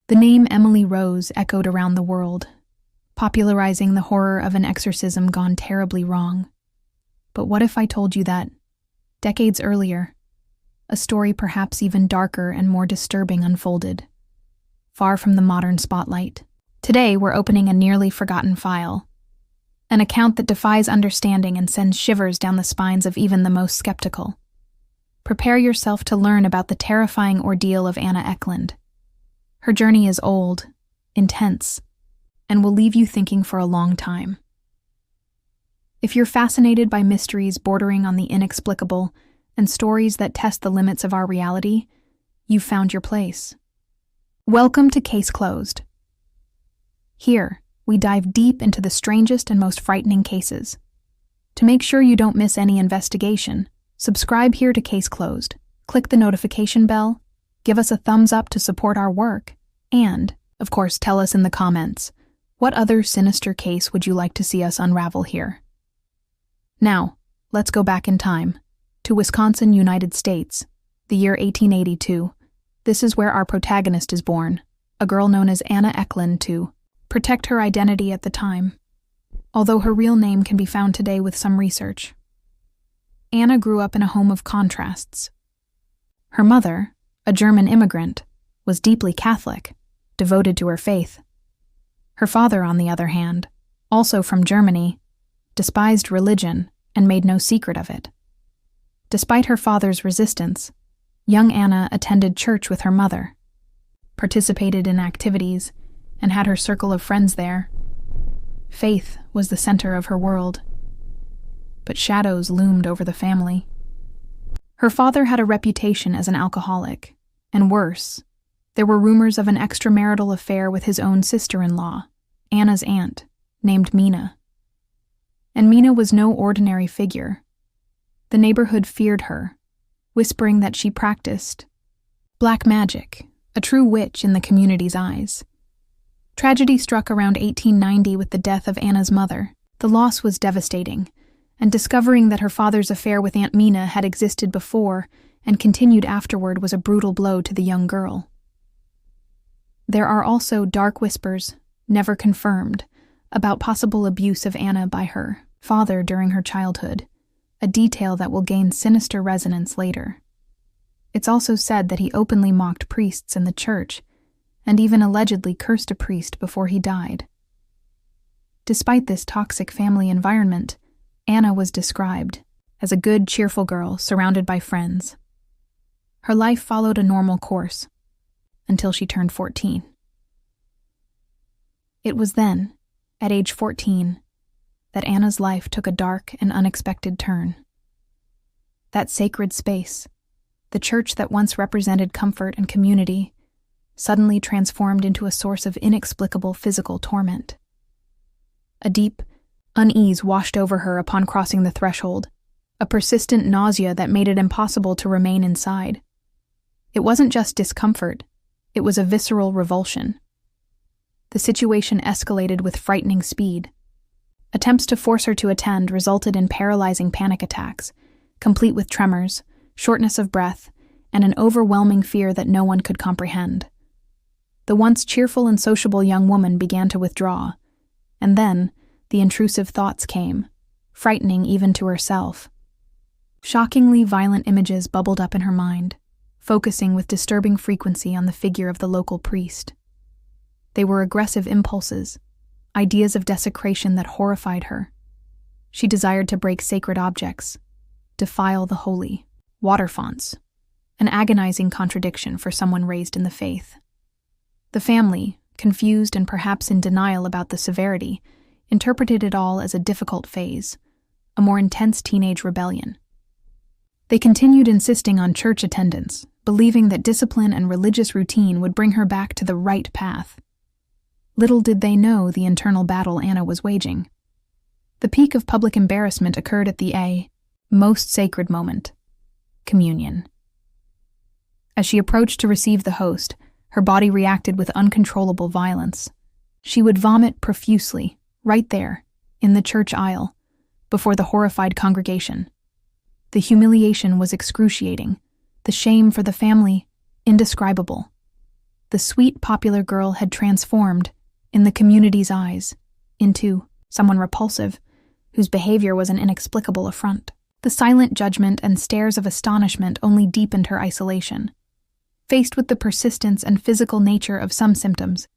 The name Emily Rose echoed around the world, popularizing the horror of an exorcism gone terribly wrong. But what if I told you that, decades earlier, a story perhaps even darker and more disturbing unfolded, far from the modern spotlight? Today, we're opening a nearly forgotten file, an account that defies understanding and sends shivers down the spines of even the most skeptical. Prepare yourself to learn about the terrifying ordeal of Anna Ecklund. Her journey is old, intense, and will leave you thinking for a long time. If you're fascinated by mysteries bordering on the inexplicable and stories that test the limits of our reality, you've found your place. Welcome to Case Closed. Here, we dive deep into the strangest and most frightening cases. To make sure you don't miss any investigation, subscribe here to Case Closed, click the notification bell, give us a thumbs up to support our work, and, of course, tell us in the comments, what other sinister case would you like to see us unravel here? Now, let's go back in time, to Wisconsin, United States, the year 1882. This is where our protagonist is born, a girl known as Anna Ecklund, to protect her identity at the time, although her real name can be found today with some research. Anna grew up in a home of contrasts. Her mother, a German immigrant, was deeply Catholic, devoted to her faith. Her father, on the other hand, also from Germany, despised religion and made no secret of it. Despite her father's resistance, young Anna attended church with her mother, participated in activities, and had her circle of friends there. Faith was the center of her world. But shadows loomed over the family. Her father had a reputation as an alcoholic, and worse, there were rumors of an extramarital affair with his own sister-in-law, Anna's aunt, named Mina. And Mina was no ordinary figure. The neighborhood feared her, whispering that she practiced black magic, a true witch in the community's eyes. Tragedy struck around 1890 with the death of Anna's mother. The loss was devastating, and discovering that her father's affair with Aunt Mina had existed before and continued afterward was a brutal blow to the young girl. There are also dark whispers, never confirmed, about possible abuse of Anna by her father during her childhood, a detail that will gain sinister resonance later. It's also said that he openly mocked priests in the church and even allegedly cursed a priest before he died. Despite this toxic family environment, Anna was described as a good, cheerful girl surrounded by friends. Her life followed a normal course until she turned 14. It was then, at age 14, that Anna's life took a dark and unexpected turn. That sacred space, the church that once represented comfort and community, suddenly transformed into a source of inexplicable physical torment. A deep unease washed over her upon crossing the threshold, a persistent nausea that made it impossible to remain inside. It wasn't just discomfort, it was a visceral revulsion. The situation escalated with frightening speed. Attempts to force her to attend resulted in paralyzing panic attacks, complete with tremors, shortness of breath, and an overwhelming fear that no one could comprehend. The once cheerful and sociable young woman began to withdraw, and then the intrusive thoughts came, frightening even to herself. Shockingly violent images bubbled up in her mind, focusing with disturbing frequency on the figure of the local priest. They were aggressive impulses, ideas of desecration that horrified her. She desired to break sacred objects, defile the holy, water fonts, an agonizing contradiction for someone raised in the faith. The family, confused and perhaps in denial about the severity, interpreted it all as a difficult phase, a more intense teenage rebellion. They continued insisting on church attendance, believing that discipline and religious routine would bring her back to the right path. Little did they know the internal battle Anna was waging. The peak of public embarrassment occurred at the most sacred moment, communion. As she approached to receive the host, her body reacted with uncontrollable violence. She would vomit profusely, right there, in the church aisle, before the horrified congregation. The humiliation was excruciating, the shame for the family indescribable. the sweet, popular girl had transformed, in the community's eyes, into someone repulsive, whose behavior was an inexplicable affront. The silent judgment and stares of astonishment only deepened her isolation. Faced with the persistence and physical nature of some symptoms,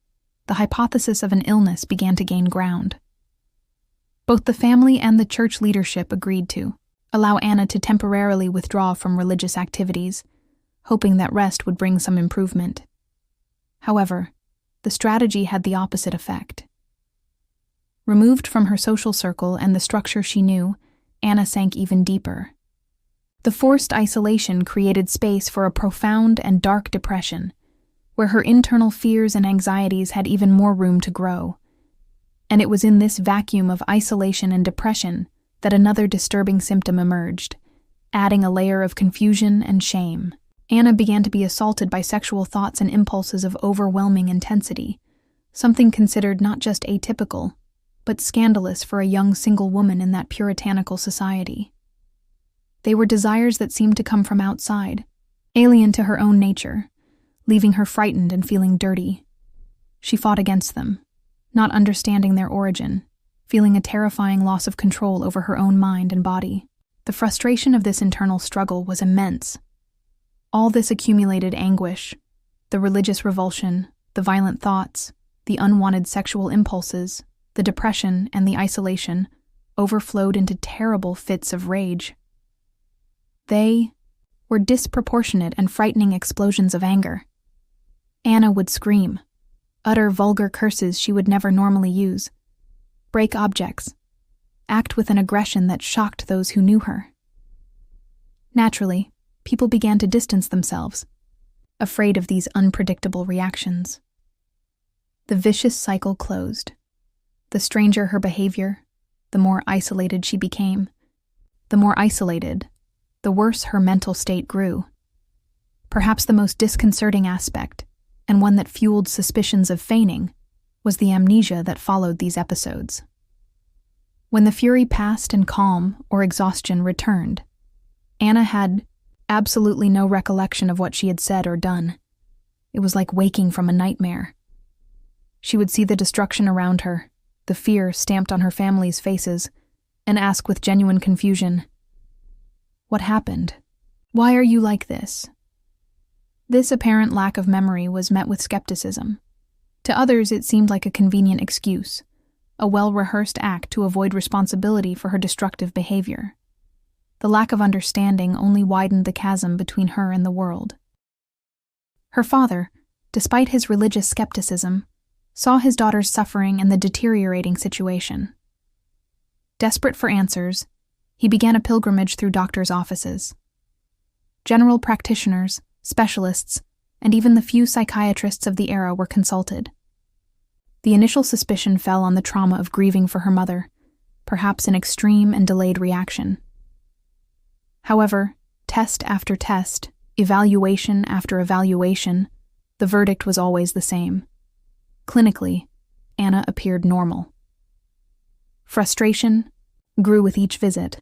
the hypothesis of an illness began to gain ground. Both the family and the church leadership agreed to allow Anna to temporarily withdraw from religious activities, hoping that rest would bring some improvement. However, the strategy had the opposite effect. Removed from her social circle and the structure she knew, Anna sank even deeper. The forced isolation created space for a profound and dark depression, where her internal fears and anxieties had even more room to grow. And it was in this vacuum of isolation and depression that another disturbing symptom emerged, adding a layer of confusion and shame. Anna began to be assaulted by sexual thoughts and impulses of overwhelming intensity, something considered not just atypical, but scandalous for a young single woman in that puritanical society. They were desires that seemed to come from outside, alien to her own nature, leaving her frightened and feeling dirty. She fought against them, not understanding their origin, feeling a terrifying loss of control over her own mind and body. The frustration of this internal struggle was immense. All this accumulated anguish, the religious revulsion, the violent thoughts, the unwanted sexual impulses, the depression and the isolation, overflowed into terrible fits of rage. They were disproportionate and frightening explosions of anger. Anna would scream, utter vulgar curses she would never normally use, break objects, act with an aggression that shocked those who knew her. Naturally, people began to distance themselves, afraid of these unpredictable reactions. The vicious cycle closed. The stranger her behavior, the more isolated she became. The more isolated, the worse her mental state grew. Perhaps the most disconcerting aspect, and one that fueled suspicions of feigning, was the amnesia that followed these episodes. When the fury passed and calm or exhaustion returned, Anna had absolutely no recollection of what she had said or done. It was like waking from a nightmare. She would see the destruction around her, the fear stamped on her family's faces, and ask with genuine confusion, "What happened? Why are you like this?" This apparent lack of memory was met with skepticism. To others, it seemed like a convenient excuse, a well-rehearsed act to avoid responsibility for her destructive behavior. The lack of understanding only widened the chasm between her and the world. Her father, despite his religious skepticism, saw his daughter's suffering and the deteriorating situation. Desperate for answers, he began a pilgrimage through doctors' offices. General practitioners, specialists, and even the few psychiatrists of the era were consulted. The initial suspicion fell on the trauma of grieving for her mother, perhaps an extreme and delayed reaction. However, test after test, evaluation after evaluation, the verdict was always the same. Clinically, Anna appeared normal. Frustration grew with each visit.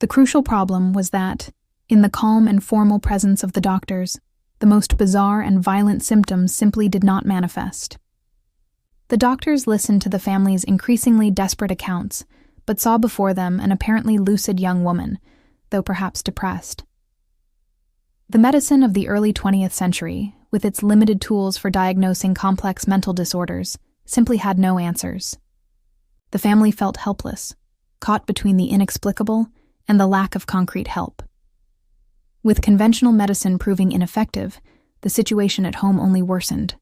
The crucial problem was that, in the calm and formal presence of the doctors, the most bizarre and violent symptoms simply did not manifest. The doctors listened to the family's increasingly desperate accounts, but saw before them an apparently lucid young woman, though perhaps depressed. The medicine of the early 20th century, with its limited tools for diagnosing complex mental disorders, simply had no answers. The family felt helpless, caught between the inexplicable and the lack of concrete help. With conventional medicine proving ineffective, the situation at home only worsened.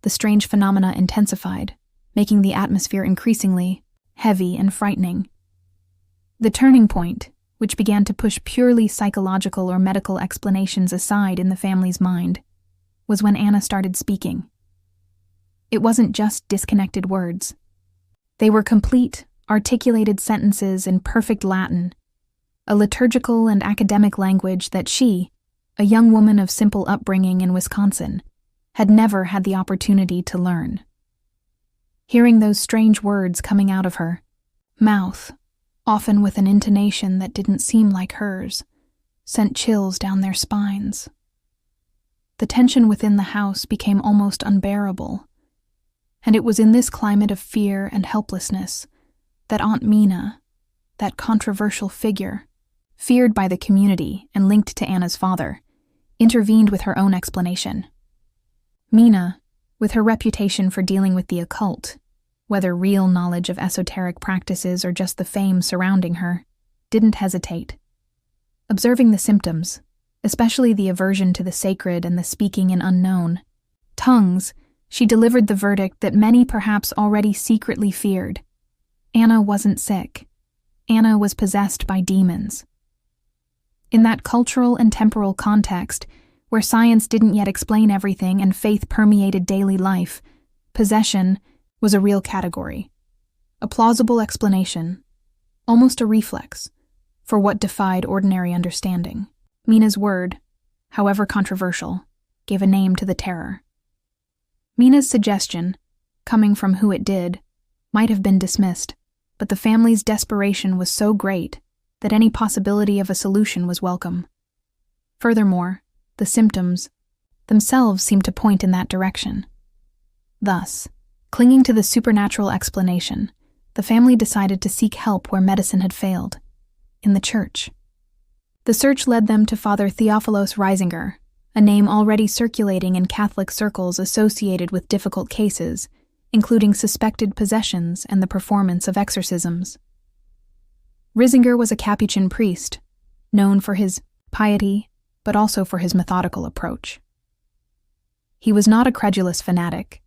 The strange phenomena intensified, making the atmosphere increasingly heavy and frightening. The turning point, which began to push purely psychological or medical explanations aside in the family's mind, was when Anna started speaking. It wasn't just disconnected words. They were complete, articulated sentences in perfect Latin, a liturgical and academic language that she, a young woman of simple upbringing in Wisconsin, had never had the opportunity to learn. Hearing those strange words coming out of her mouth, often with an intonation that didn't seem like hers, sent chills down their spines. the tension within the house became almost unbearable. And it was in this climate of fear and helplessness that Aunt Mina, that controversial figure, feared by the community and linked to Anna's father, intervened with her own explanation. Mina, with her reputation for dealing with the occult, whether real knowledge of esoteric practices or just the fame surrounding her, didn't hesitate. Observing the symptoms, especially the aversion to the sacred and the speaking in unknown tongues, she delivered the verdict that many perhaps already secretly feared. Anna wasn't sick. Anna was possessed by demons. In that cultural and temporal context, where science didn't yet explain everything and faith permeated daily life, possession was a real category, a plausible explanation, almost a reflex, for what defied ordinary understanding. Mina's word, however controversial, gave a name to the terror. Mina's suggestion, coming from who it did, might have been dismissed, but the family's desperation was so great that any possibility of a solution was welcome. Furthermore, the symptoms themselves seemed to point in that direction. Thus, clinging to the supernatural explanation, the family decided to seek help where medicine had failed, in the church. The search led them to Father Theophilos Reisinger, a name already circulating in Catholic circles associated with difficult cases, including suspected possessions and the performance of exorcisms. Reisinger was a Capuchin priest, known for his piety, but also for his methodical approach. He was not a credulous fanatic,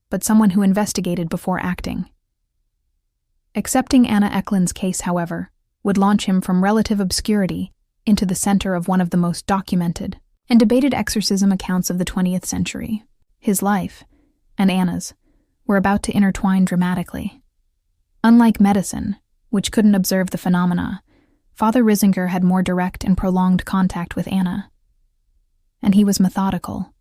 but someone who investigated before acting. Accepting Anna Ecklund's case, however, would launch him from relative obscurity into the center of one of the most documented and debated exorcism accounts of the 20th century. His life, and Anna's, were about to intertwine dramatically. Unlike medicine, which couldn't observe the phenomena, Father Reisinger had more direct and prolonged contact with Anna. And he was methodical.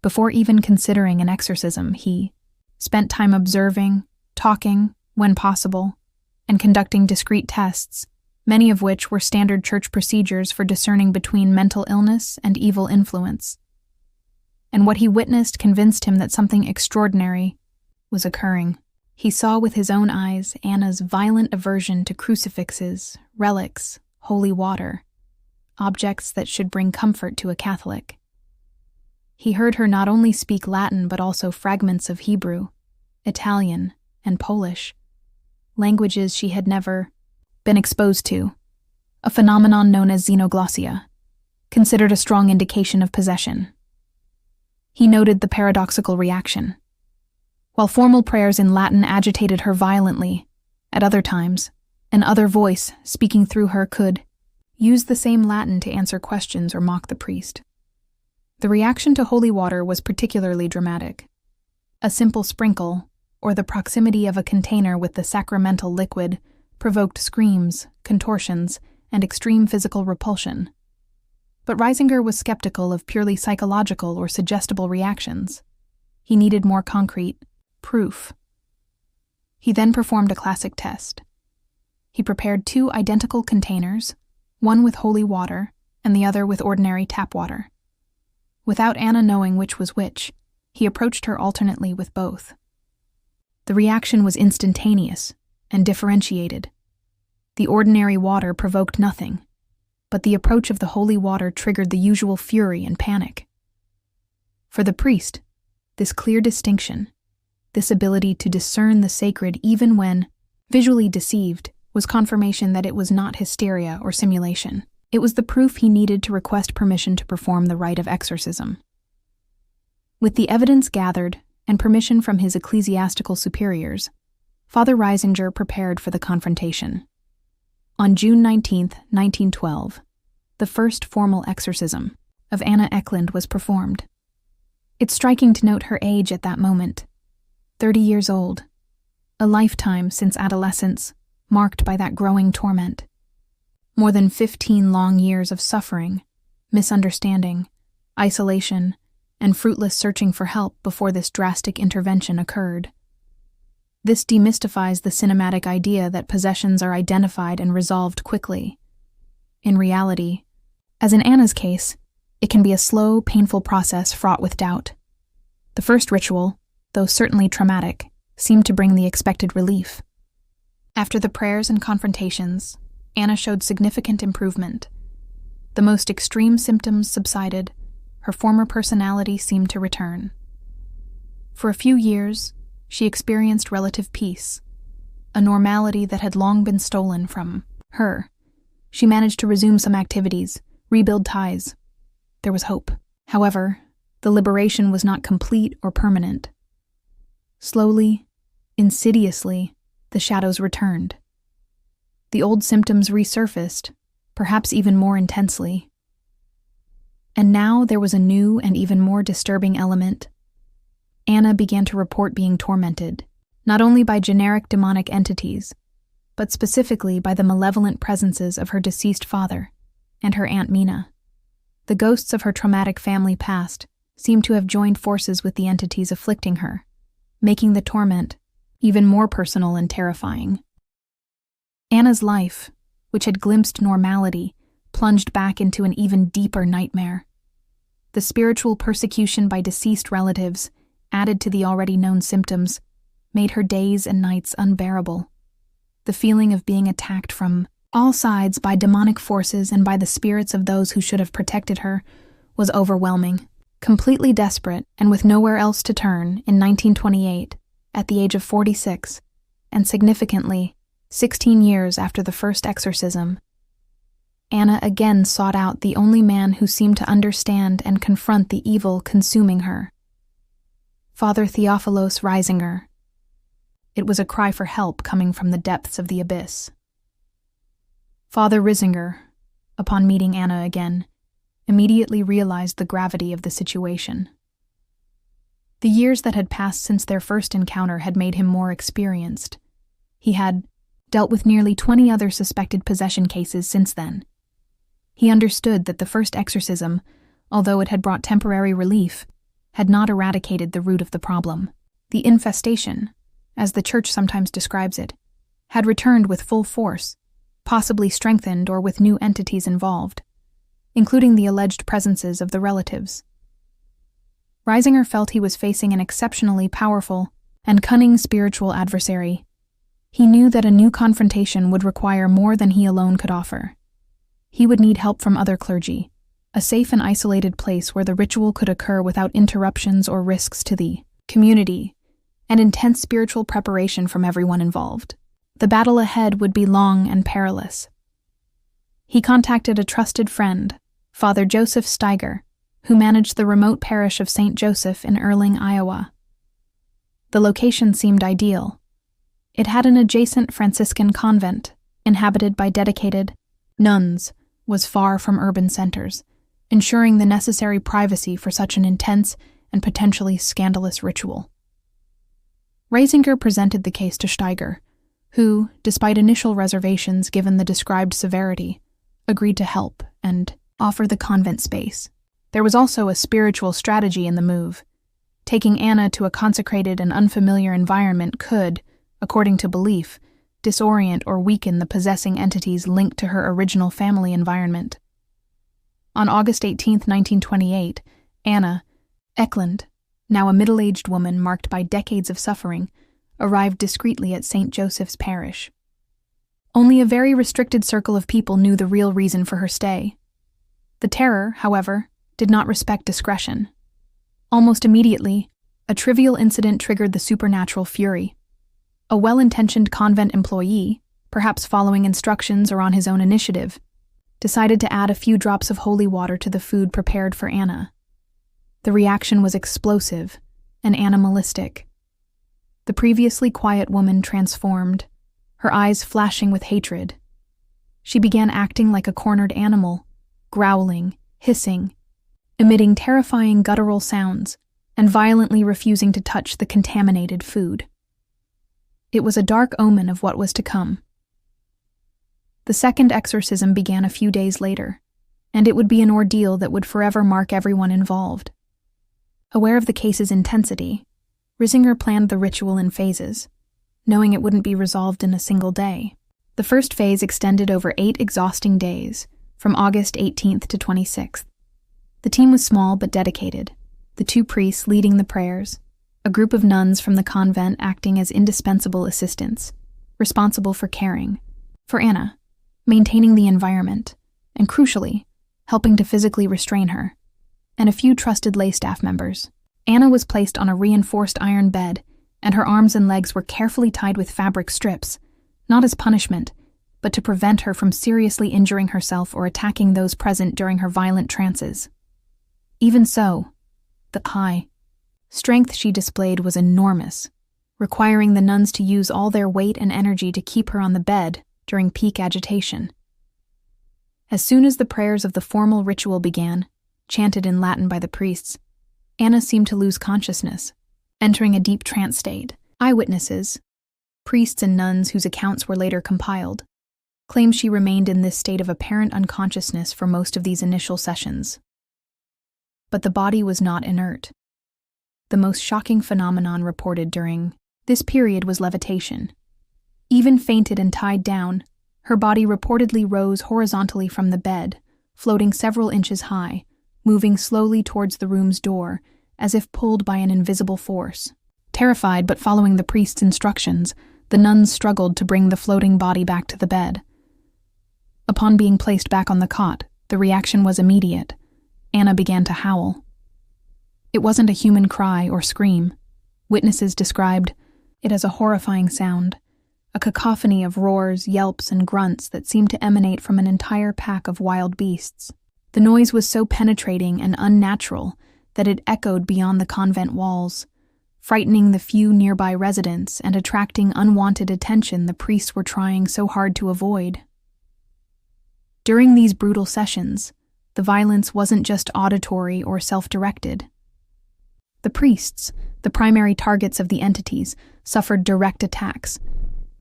Before even considering an exorcism, he spent time observing, talking, when possible, and conducting discreet tests, many of which were standard church procedures for discerning between mental illness and evil influence. And what he witnessed convinced him that something extraordinary was occurring. He saw with his own eyes Anna's violent aversion to crucifixes, relics, holy water, objects that should bring comfort to a Catholic. He heard her not only speak Latin but also fragments of Hebrew, Italian, and Polish, languages she had never been exposed to, a phenomenon known as xenoglossia, considered a strong indication of possession. He noted the paradoxical reaction. While formal prayers in Latin agitated her violently, at other times, an other voice speaking through her could use the same Latin to answer questions or mock the priest. The reaction to holy water was particularly dramatic. A simple sprinkle, or the proximity of a container with the sacramental liquid, provoked screams, contortions, and extreme physical repulsion. But Reisinger was skeptical of purely psychological or suggestible reactions. He needed more concrete proof. He then performed a classic test. He prepared 2 identical containers, one with holy water and the other with ordinary tap water. Without Anna knowing which was which, he approached her alternately with both. The reaction was instantaneous and differentiated. The ordinary water provoked nothing, but the approach of the holy water triggered the usual fury and panic. For the priest, this clear distinction, this ability to discern the sacred even when visually deceived, was confirmation that it was not hysteria or simulation. It was the proof he needed to request permission to perform the rite of exorcism. With the evidence gathered and permission from his ecclesiastical superiors, Father Reisinger prepared for the confrontation. On June 19, 1912, the first formal exorcism of Anna Ecklund was performed. It's striking to note her age at that moment, 30 years old, a lifetime since adolescence, marked by that growing torment. More than 15 long years of suffering, misunderstanding, isolation, and fruitless searching for help before this drastic intervention occurred. This demystifies the cinematic idea that possessions are identified and resolved quickly. In reality, as in Anna's case, It can be a slow, painful process fraught with doubt. The first ritual, though certainly traumatic, seemed to bring the expected relief. After the prayers and confrontations, Anna showed significant improvement. The most extreme symptoms subsided. Her former personality seemed to return. For a few years, she experienced relative peace, a normality that had long been stolen from her. She managed to resume some activities, rebuild ties. There was hope. However, the liberation was not complete or permanent. Slowly, insidiously, the shadows returned. The old symptoms resurfaced, perhaps even more intensely. And now there was a new and even more disturbing element. Anna began to report being tormented, not only by generic demonic entities, but specifically by the malevolent presences of her deceased father and her Aunt Mina. The ghosts of her traumatic family past seemed to have joined forces with the entities afflicting her, making the torment even more personal and terrifying. Anna's life, which had glimpsed normality, plunged back into an even deeper nightmare. The spiritual persecution by deceased relatives, added to the already known symptoms, made her days and nights unbearable. The feeling of being attacked from all sides by demonic forces and by the spirits of those who should have protected her was overwhelming. Completely desperate and with nowhere else to turn, in 1928, at the age of 46, and significantly, 16 years after the first exorcism, Anna again sought out the only man who seemed to understand and confront the evil consuming her. Father Theophilos Reisinger. It was a cry for help coming from the depths of the abyss. Father Reisinger, upon meeting Anna again, immediately realized the gravity of the situation. The years that had passed since their first encounter had made him more experienced. He had dealt with nearly 20 other suspected possession cases since then. He understood that the first exorcism, although it had brought temporary relief, had not eradicated the root of the problem. The infestation, as the Church sometimes describes it, had returned with full force, possibly strengthened or with new entities involved, including the alleged presences of the relatives. Reisinger felt he was facing an exceptionally powerful and cunning spiritual adversary. He knew that a new confrontation would require more than he alone could offer. He would need help from other clergy, a safe and isolated place where the ritual could occur without interruptions or risks to the community, and intense spiritual preparation from everyone involved. The battle ahead would be long and perilous. He contacted a trusted friend, Father Joseph Steiger, who managed the remote parish of St. Joseph in Erling, Iowa. The location seemed ideal. It had an adjacent Franciscan convent, inhabited by dedicated nuns, was far from urban centers, ensuring the necessary privacy for such an intense and potentially scandalous ritual. Reisinger presented the case to Steiger, who, despite initial reservations given the described severity, agreed to help and offer the convent space. There was also a spiritual strategy in the move. Taking Anna to a consecrated and unfamiliar environment could, according to belief, disorient or weaken the possessing entities linked to her original family environment. On August 18, 1928, Anna, Ecklund, now a middle-aged woman marked by decades of suffering, arrived discreetly at St. Joseph's Parish. Only a very restricted circle of people knew the real reason for her stay. The terror, however, did not respect discretion. Almost immediately, a trivial incident triggered the supernatural fury. A well-intentioned convent employee, perhaps following instructions or on his own initiative, decided to add a few drops of holy water to the food prepared for Anna. The reaction was explosive and animalistic. The previously quiet woman transformed, her eyes flashing with hatred. She began acting like a cornered animal, growling, hissing, emitting terrifying guttural sounds, and violently refusing to touch the contaminated food. It was a dark omen of what was to come. The second exorcism began a few days later, and it would be an ordeal that would forever mark everyone involved. Aware of the case's intensity, Reisinger planned the ritual in phases, knowing it wouldn't be resolved in a single day. The first phase extended over 8 exhausting days, from August 18th to 26th. The team was small but dedicated, the 2 priests leading the prayers, a group of nuns from the convent acting as indispensable assistants, responsible for caring for Anna, maintaining the environment, and crucially, helping to physically restrain her, and a few trusted lay staff members. Anna was placed on a reinforced iron bed, and her arms and legs were carefully tied with fabric strips, not as punishment, but to prevent her from seriously injuring herself or attacking those present during her violent trances. Even so, the high strength she displayed was enormous, requiring the nuns to use all their weight and energy to keep her on the bed during peak agitation. As soon as the prayers of the formal ritual began, chanted in Latin by the priests, Anna seemed to lose consciousness, entering a deep trance state. Eyewitnesses, priests and nuns whose accounts were later compiled, claim she remained in this state of apparent unconsciousness for most of these initial sessions. But the body was not inert. The most shocking phenomenon reported during this period was levitation. Even fainted and tied down, her body reportedly rose horizontally from the bed, floating several inches high, moving slowly towards the room's door, as if pulled by an invisible force. Terrified but following the priest's instructions, the nuns struggled to bring the floating body back to the bed. Upon being placed back on the cot, the reaction was immediate. Anna began to howl. It wasn't a human cry or scream. Witnesses described it as a horrifying sound, a cacophony of roars, yelps, and grunts that seemed to emanate from an entire pack of wild beasts. The noise was so penetrating and unnatural that it echoed beyond the convent walls, frightening the few nearby residents and attracting unwanted attention the priests were trying so hard to avoid. During these brutal sessions, the violence wasn't just auditory or self-directed. The priests, the primary targets of the entities, suffered direct attacks.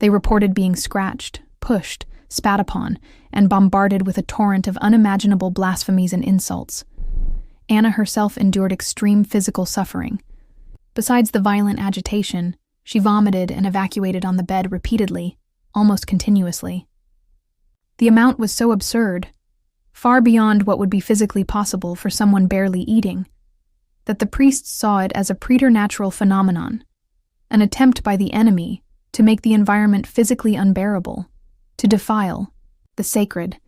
They reported being scratched, pushed, spat upon, and bombarded with a torrent of unimaginable blasphemies and insults. Anna herself endured extreme physical suffering. Besides the violent agitation, she vomited and evacuated on the bed repeatedly, almost continuously. The amount was so absurd, far beyond what would be physically possible for someone barely eating, that the priests saw it as a preternatural phenomenon, an attempt by the enemy to make the environment physically unbearable, to defile the sacred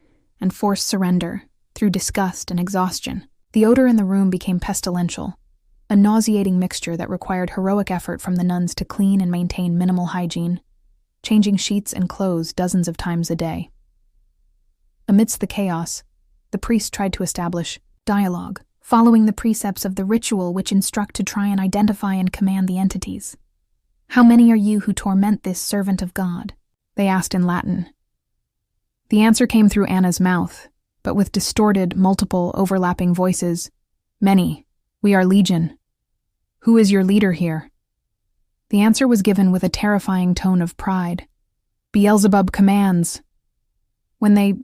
and force surrender through disgust and exhaustion. The odor in the room became pestilential, a nauseating mixture that required heroic effort from the nuns to clean and maintain minimal hygiene, changing sheets and clothes dozens of times a day. Amidst the chaos, the priest tried to establish dialogue, following the precepts of the ritual which instruct to try and identify and command the entities. "How many are you who torment this servant of God?" they asked in Latin. The answer came through Anna's mouth, but with distorted, multiple, overlapping voices. "Many. We are legion. Who is your leader here?" The answer was given with a terrifying tone of pride. "Beelzebub commands." When they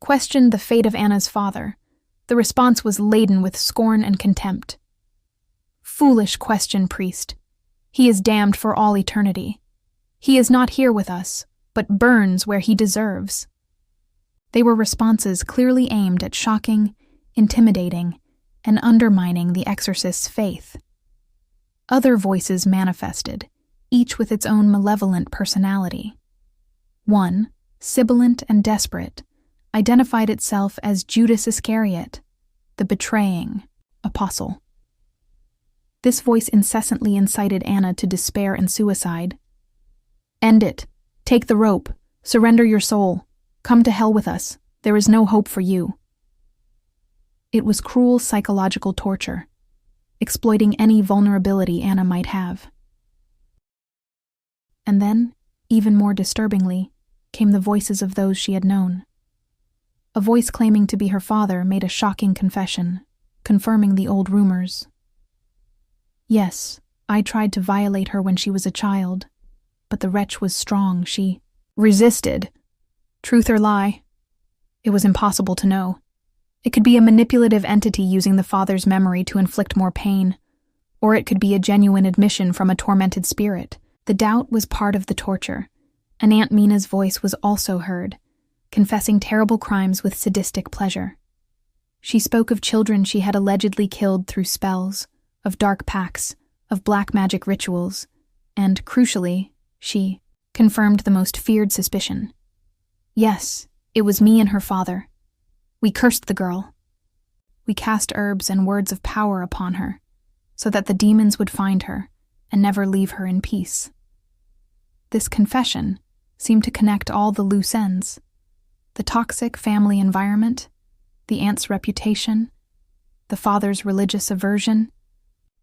questioned the fate of Anna's father, the response was laden with scorn and contempt. "Foolish question, priest. He is damned for all eternity. He is not here with us, but burns where he deserves." They were responses clearly aimed at shocking, intimidating, and undermining the exorcist's faith. Other voices manifested, each with its own malevolent personality. One, sibilant and desperate, identified itself as Judas Iscariot, the betraying apostle. This voice incessantly incited Anna to despair and suicide. "End it. Take the rope. Surrender your soul. Come to hell with us. There is no hope for you." It was cruel psychological torture, exploiting any vulnerability Anna might have. And then, even more disturbingly, came the voices of those she had known. A voice claiming to be her father made a shocking confession, confirming the old rumors. "Yes, I tried to violate her when she was a child, but the wretch was strong. She resisted. Truth or lie? It was impossible to know. It could be a manipulative entity using the father's memory to inflict more pain, or it could be a genuine admission from a tormented spirit. The doubt was part of the torture, and Aunt Mina's voice was also heard, confessing terrible crimes with sadistic pleasure. She spoke of children she had allegedly killed through spells, of dark pacts, of black magic rituals, and, crucially, she confirmed the most feared suspicion. Yes, it was me and her father. We cursed the girl. We cast herbs and words of power upon her, so that the demons would find her and never leave her in peace. This confession seemed to connect all the loose ends: the toxic family environment, the aunt's reputation, the father's religious aversion,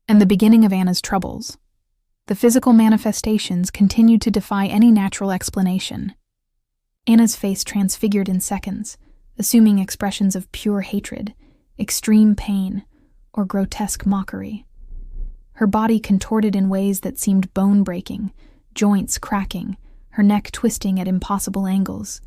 and the beginning of Anna's troubles. The physical manifestations continued to defy any natural explanation. Anna's face transfigured in seconds, assuming expressions of pure hatred, extreme pain, or grotesque mockery. Her body contorted in ways that seemed bone-breaking, joints cracking, her neck twisting at impossible angles.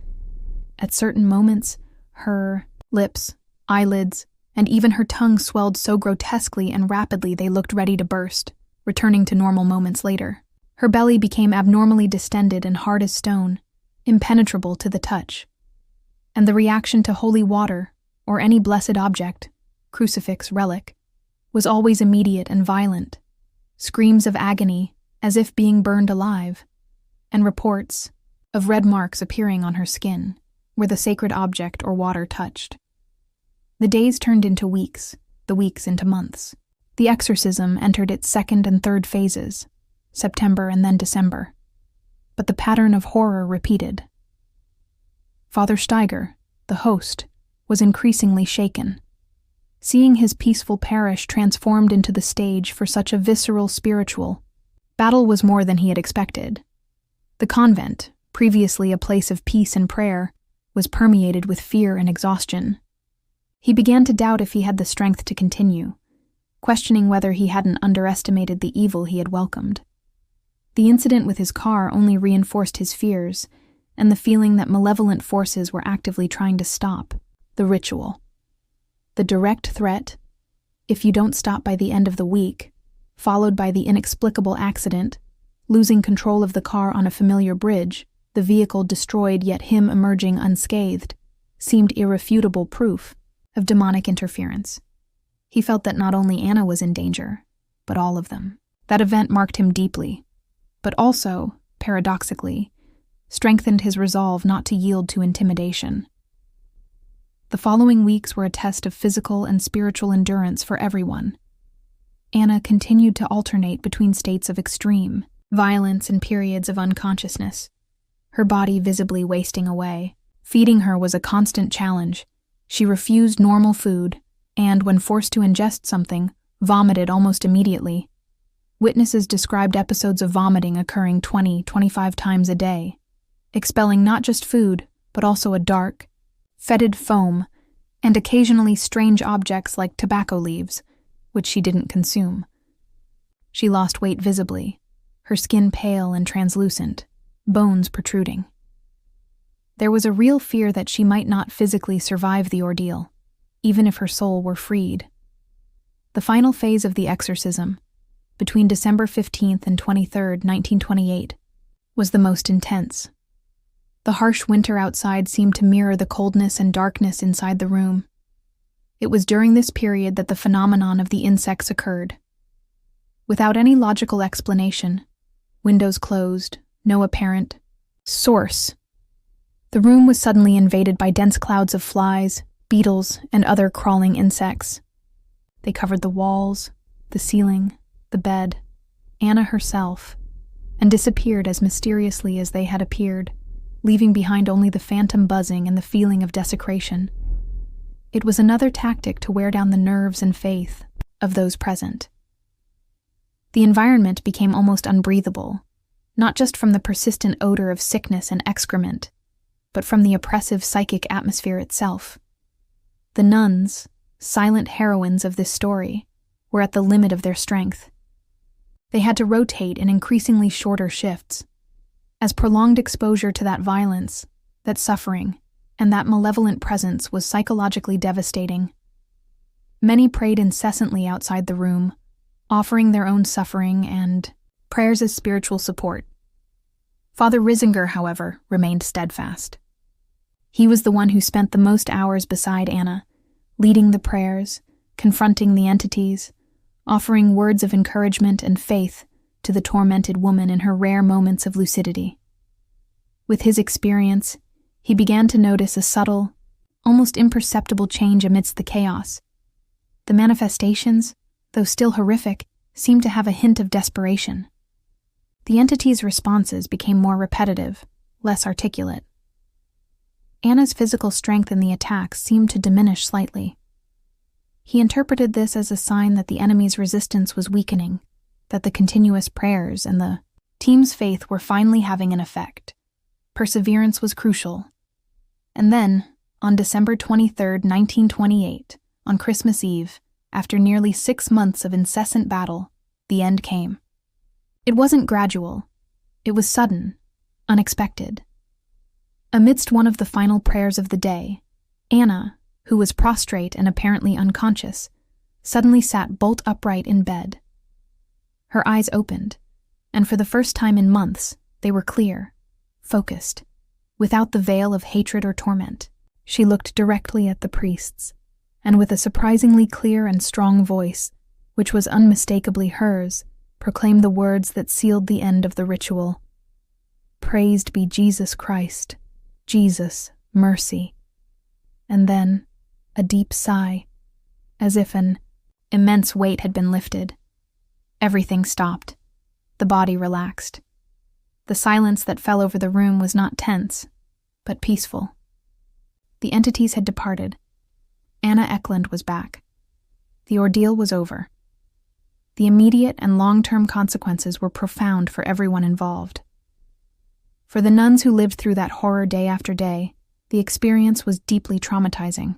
At certain moments, her lips, eyelids, and even her tongue swelled so grotesquely and rapidly they looked ready to burst, returning to normal moments later. Her belly became abnormally distended and hard as stone, impenetrable to the touch. And the reaction to holy water, or any blessed object, crucifix, relic, was always immediate and violent. Screams of agony, as if being burned alive, and reports of red marks appearing on her skin, where the sacred object or water touched. The days turned into weeks, the weeks into months. The exorcism entered its second and third phases, September and then December. But the pattern of horror repeated. Father Steiger, the host, was increasingly shaken. Seeing his peaceful parish transformed into the stage for such a visceral spiritual battle was more than he had expected. The convent, previously a place of peace and prayer, was permeated with fear and exhaustion. He began to doubt if he had the strength to continue, questioning whether he hadn't underestimated the evil he had welcomed. The incident with his car only reinforced his fears and the feeling that malevolent forces were actively trying to stop the ritual. The direct threat, if you don't stop by the end of the week, followed by the inexplicable accident, losing control of the car on a familiar bridge, the vehicle destroyed yet him emerging unscathed, seemed irrefutable proof of demonic interference. He felt that not only Anna was in danger, but all of them. That event marked him deeply, but also, paradoxically, strengthened his resolve not to yield to intimidation. The following weeks were a test of physical and spiritual endurance for everyone. Anna continued to alternate between states of extreme violence and periods of unconsciousness, her body visibly wasting away. Feeding her was a constant challenge. She refused normal food, and when forced to ingest something, vomited almost immediately. Witnesses described episodes of vomiting occurring 20-25 times a day, expelling not just food, but also a dark, fetid foam, and occasionally strange objects like tobacco leaves, which she didn't consume. She lost weight visibly, her skin pale and translucent, bones protruding. There was a real fear that she might not physically survive the ordeal, even if her soul were freed. The final phase of the exorcism, between December 15th and 23rd, 1928, was the most intense. The harsh winter outside seemed to mirror the coldness and darkness inside the room. It was during this period that the phenomenon of the insects occurred. Without any logical explanation, windows closed, no apparent source, the room was suddenly invaded by dense clouds of flies, beetles, and other crawling insects. They covered the walls, the ceiling, the bed, Anna herself, and disappeared as mysteriously as they had appeared, leaving behind only the phantom buzzing and the feeling of desecration. It was another tactic to wear down the nerves and faith of those present. The environment became almost unbreathable, not just from the persistent odor of sickness and excrement, but from the oppressive psychic atmosphere itself. The nuns, silent heroines of this story, were at the limit of their strength. They had to rotate in increasingly shorter shifts, as prolonged exposure to that violence, that suffering, and that malevolent presence was psychologically devastating. Many prayed incessantly outside the room, offering their own suffering and prayers as spiritual support. Father Risinger, however, remained steadfast. He was the one who spent the most hours beside Anna, leading the prayers, confronting the entities, offering words of encouragement and faith to the tormented woman in her rare moments of lucidity. With his experience, he began to notice a subtle, almost imperceptible change amidst the chaos. The manifestations, though still horrific, seemed to have a hint of desperation. The entity's responses became more repetitive, less articulate. Anna's physical strength in the attacks seemed to diminish slightly. He interpreted this as a sign that the enemy's resistance was weakening, that the continuous prayers and the team's faith were finally having an effect. Perseverance was crucial. And then, on December 23, 1928, on Christmas Eve, after nearly 6 months of incessant battle, the end came. It wasn't gradual. It was sudden, unexpected. Amidst one of the final prayers of the day, Anna, who was prostrate and apparently unconscious, suddenly sat bolt upright in bed. Her eyes opened, and for the first time in months, they were clear, focused, without the veil of hatred or torment. She looked directly at the priests, and with a surprisingly clear and strong voice, which was unmistakably hers, proclaimed the words that sealed the end of the ritual. "Praised be Jesus Christ. Jesus, mercy." And then, a deep sigh, as if an immense weight had been lifted. Everything stopped. The body relaxed. The silence that fell over the room was not tense, but peaceful. The entities had departed. Anna Ecklund was back. The ordeal was over. The immediate and long-term consequences were profound for everyone involved. For the nuns who lived through that horror day after day, the experience was deeply traumatizing.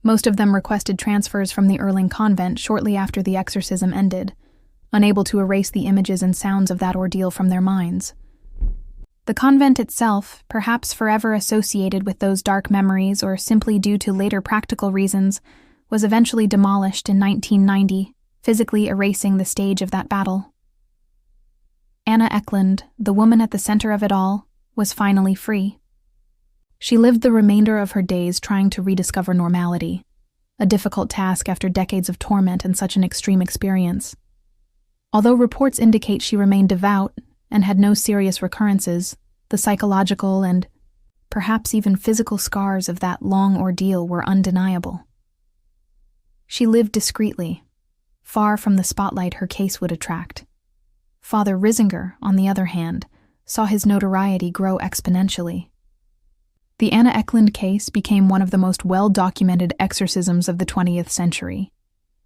Most of them requested transfers from the Erling convent shortly after the exorcism ended, unable to erase the images and sounds of that ordeal from their minds. The convent itself, perhaps forever associated with those dark memories or simply due to later practical reasons, was eventually demolished in 1990, physically erasing the stage of that battle. Anna Ecklund, the woman at the center of it all, was finally free. She lived the remainder of her days trying to rediscover normality, a difficult task after decades of torment and such an extreme experience. Although reports indicate she remained devout and had no serious recurrences, the psychological and perhaps even physical scars of that long ordeal were undeniable. She lived discreetly, far from the spotlight her case would attract. Father Risinger, on the other hand, saw his notoriety grow exponentially. The Anna Ecklund case became one of the most well-documented exorcisms of the 20th century,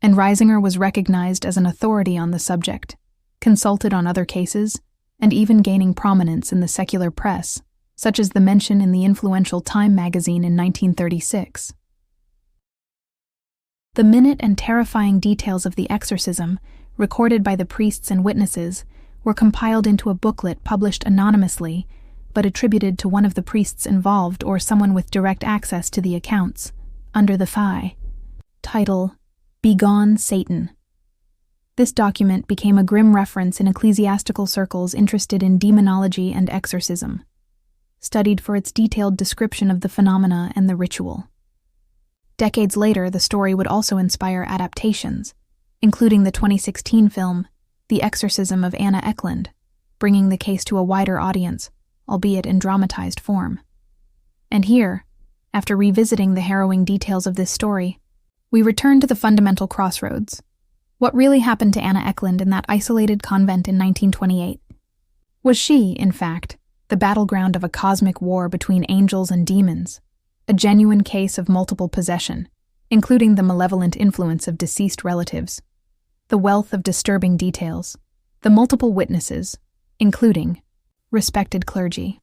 and Risinger was recognized as an authority on the subject, consulted on other cases, and even gaining prominence in the secular press, such as the mention in the influential Time magazine in 1936. The minute and terrifying details of the exorcism, recorded by the priests and witnesses, were compiled into a booklet published anonymously, but attributed to one of the priests involved or someone with direct access to the accounts, under the title, "Begone Satan." This document became a grim reference in ecclesiastical circles interested in demonology and exorcism, studied for its detailed description of the phenomena and the ritual. Decades later, the story would also inspire adaptations, including the 2016 film The Exorcism of Anna Ecklund, bringing the case to a wider audience, albeit in dramatized form. And here, after revisiting the harrowing details of this story, we return to the fundamental crossroads. What really happened to Anna Ecklund in that isolated convent in 1928? Was she, in fact, the battleground of a cosmic war between angels and demons, a genuine case of multiple possession, including the malevolent influence of deceased relatives, the wealth of disturbing details, the multiple witnesses, including respected clergy,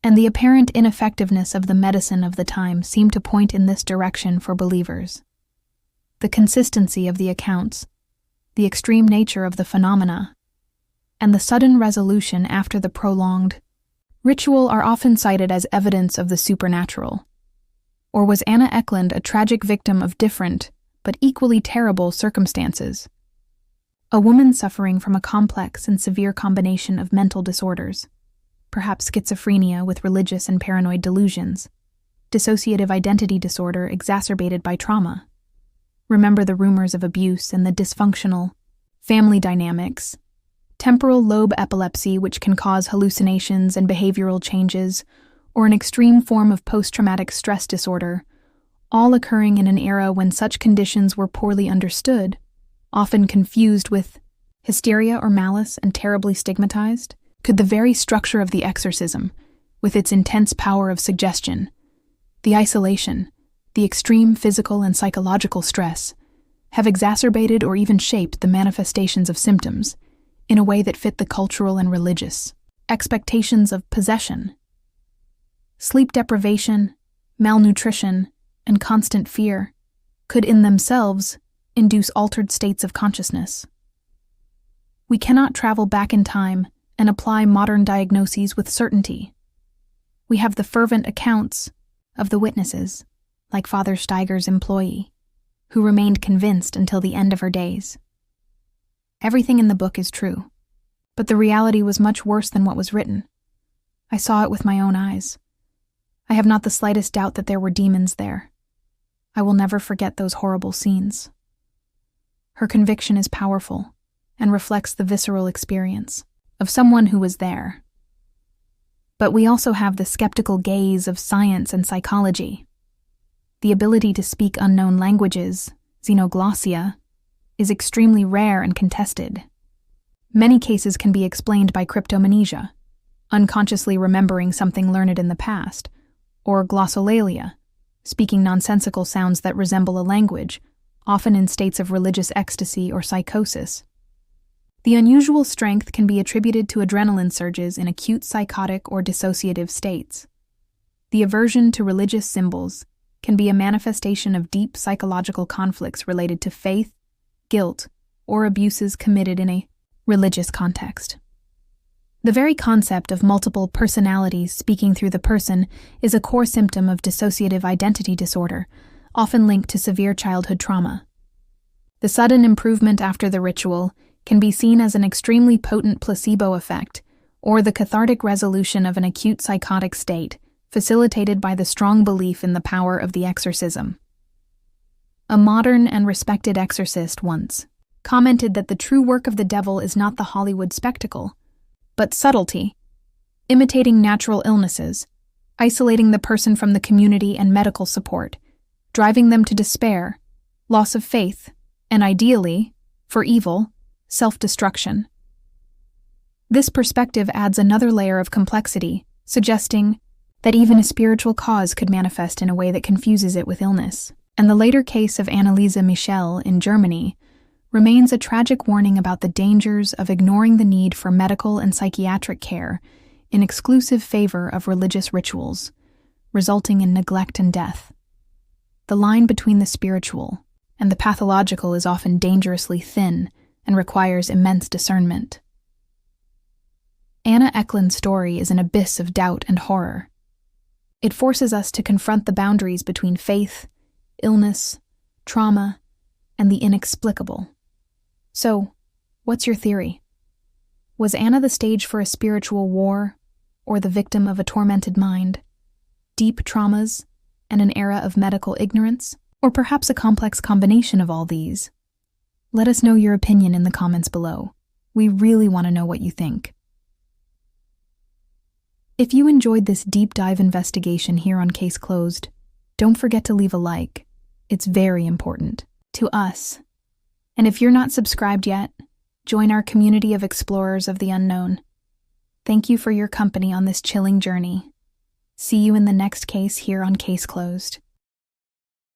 and the apparent ineffectiveness of the medicine of the time seemed to point in this direction for believers. The consistency of the accounts, the extreme nature of the phenomena, and the sudden resolution after the prolonged ritual are often cited as evidence of the supernatural. Or was Anna Ecklund a tragic victim of different, but equally terrible circumstances? A woman suffering from a complex and severe combination of mental disorders, perhaps schizophrenia with religious and paranoid delusions, dissociative identity disorder exacerbated by trauma. Remember the rumors of abuse and the dysfunctional family dynamics. Temporal lobe epilepsy, which can cause hallucinations and behavioral changes, or an extreme form of post-traumatic stress disorder, all occurring in an era when such conditions were poorly understood, often confused with hysteria or malice and terribly stigmatized. Could the very structure of the exorcism, with its intense power of suggestion, the isolation, the extreme physical and psychological stress, have exacerbated or even shaped the manifestations of symptoms in a way that fit the cultural and religious expectations of possession? Sleep deprivation, malnutrition, and constant fear could in themselves induce altered states of consciousness. We cannot travel back in time and apply modern diagnoses with certainty. We have the fervent accounts of the witnesses, like Father Steiger's employee, who remained convinced until the end of her days. Everything in the book is true, but the reality was much worse than what was written. I saw it with my own eyes. I have not the slightest doubt that there were demons there. I will never forget those horrible scenes. Her conviction is powerful and reflects the visceral experience of someone who was there. But we also have the skeptical gaze of science and psychology. The ability to speak unknown languages, xenoglossia, is extremely rare and contested. Many cases can be explained by cryptomnesia, unconsciously remembering something learned in the past, or glossolalia, speaking nonsensical sounds that resemble a language, often in states of religious ecstasy or psychosis. The unusual strength can be attributed to adrenaline surges in acute psychotic or dissociative states. The aversion to religious symbols can be a manifestation of deep psychological conflicts related to faith, guilt, or abuses committed in a religious context. The very concept of multiple personalities speaking through the person is a core symptom of dissociative identity disorder, often linked to severe childhood trauma. The sudden improvement after the ritual can be seen as an extremely potent placebo effect, or the cathartic resolution of an acute psychotic state, facilitated by the strong belief in the power of the exorcism. A modern and respected exorcist once commented that the true work of the devil is not the Hollywood spectacle, but subtlety, imitating natural illnesses, isolating the person from the community and medical support, driving them to despair, loss of faith, and ideally, for evil, self-destruction. This perspective adds another layer of complexity, suggesting that even a spiritual cause could manifest in a way that confuses it with illness. And the later case of Anneliese Michel in Germany remains a tragic warning about the dangers of ignoring the need for medical and psychiatric care in exclusive favor of religious rituals, resulting in neglect and death. The line between the spiritual and the pathological is often dangerously thin and requires immense discernment. Anna Ecklund's story is an abyss of doubt and horror. It forces us to confront the boundaries between faith, illness, trauma, and the inexplicable. So, what's your theory? Was Anna the stage for a spiritual war, or the victim of a tormented mind, deep traumas, and an era of medical ignorance, or perhaps a complex combination of all these? Let us know your opinion in the comments below. We really want to know what you think. If you enjoyed this deep dive investigation here on Case Closed, don't forget to leave a like. It's very important to us. And if you're not subscribed yet, join our community of explorers of the unknown. Thank you for your company on this chilling journey. See you in the next case here on Case Closed.